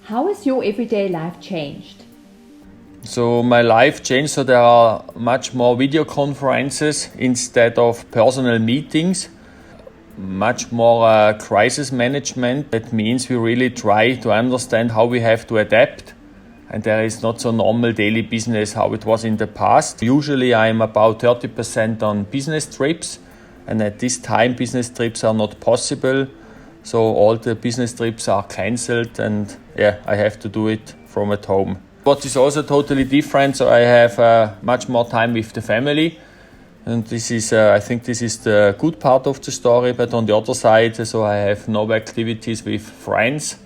How has your everyday life changed? So my life changed, so there are much more video conferences instead of personal meetings, much more crisis management. That means we really try to understand how we have to adapt, and there is not so normal daily business how it was in the past. Usually I'm about 30% on business trips, and at this time business trips are not possible. So all the business trips are cancelled, and I have to do it from at home. What is also totally different, so I have much more time with the family, and this is, I think this is the good part of the story. But on the other side, so I have no activities with friends,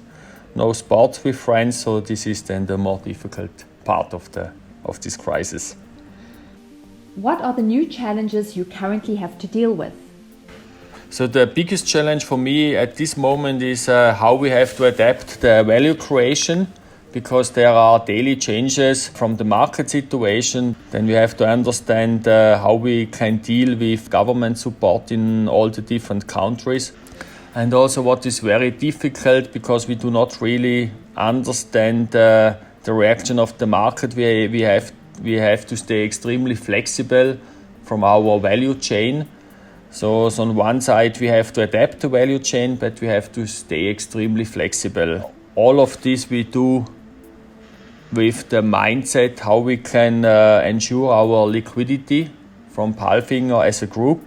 no sports with friends, so this is then the more difficult part of this crisis. What are the new challenges you currently have to deal with? So the biggest challenge for me at this moment is how we have to adapt the value creation, because there are daily changes from the market situation. Then we have to understand how we can deal with government support in all the different countries. And also what is very difficult, because we do not really understand the reaction of the market. We have to stay extremely flexible from our value chain. So on one side we have to adapt the value chain, but we have to stay extremely flexible. All of this we do with the mindset how we can ensure our liquidity from PALFINGER as a group.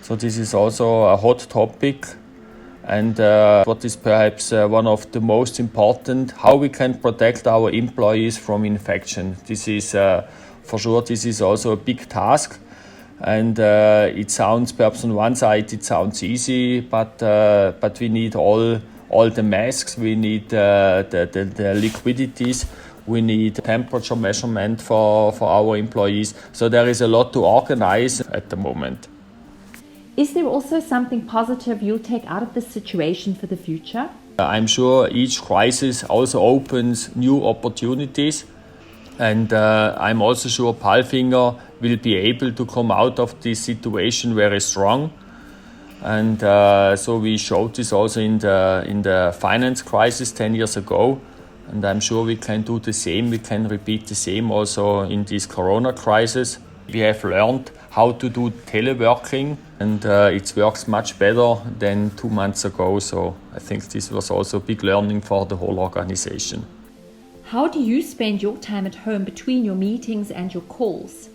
So this is also a hot topic. And what is perhaps one of the most important, how we can protect our employees from infection. This is for sure, this is also a big task. And it sounds, perhaps on one side it sounds easy, but we need all the masks, we need the liquidities, we need temperature measurement for our employees. So there is a lot to organize at the moment. Is there also something positive you'll take out of this situation for the future? I'm sure each crisis also opens new opportunities. And I'm also sure PALFINGER will be able to come out of this situation very strong. And so we showed this also in the finance crisis 10 years ago. And I'm sure we can do the same. We can repeat the same also in this Corona crisis. We have learned how to do teleworking, and it works much better than 2 months ago. So I think this was also a big learning for the whole organization. How do you spend your time at home between your meetings and your calls?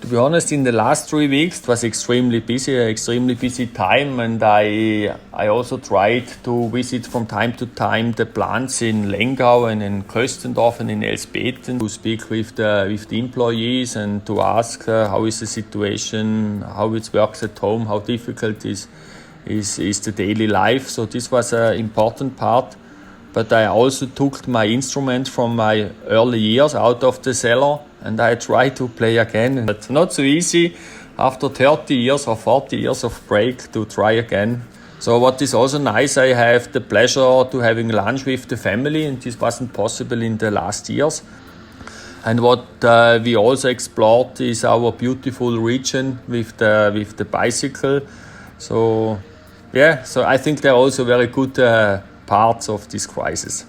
To be honest, in the last 3 weeks it was extremely busy time, and I also tried to visit from time to time the plants in Lengau and in Köstendorf and in Elsbeten to speak with the employees and to ask how is the situation, how it works at home, how difficult is the daily life. So this was an important part. But I also took my instrument from my early years out of the cellar, and I tried to play again. But not so easy after 30 years or 40 years of break to try again. So what is also nice, I have the pleasure to having lunch with the family, and this wasn't possible in the last years. And what we also explored is our beautiful region with the bicycle. So so I think they're also very good parts of this crisis.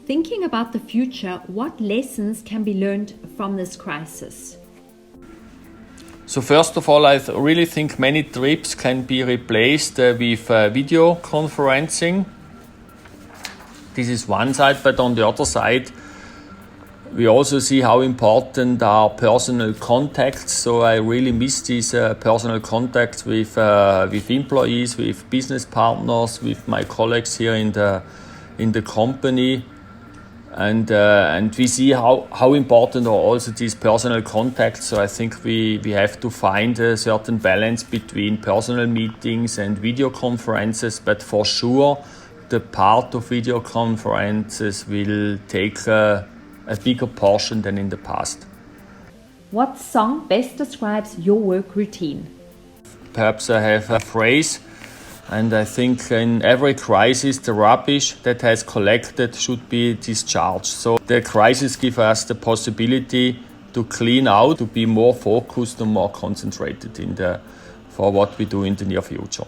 Thinking about the future, what lessons can be learned from this crisis? So first of all, I really think many trips can be replaced with video conferencing. This is one side, but on the other side, we also see how important are personal contacts. So I really miss these personal contacts with employees, with business partners, with my colleagues here in the company, and we see how important are also these personal contacts. So I think we have to find a certain balance between personal meetings and video conferences. But for sure, the part of video conferences will take a bigger portion than in the past. What song best describes your work routine? Perhaps I have a phrase, and I think in every crisis the rubbish that has collected should be discharged. So the crisis gives us the possibility to clean out, to be more focused and more concentrated for what we do in the near future.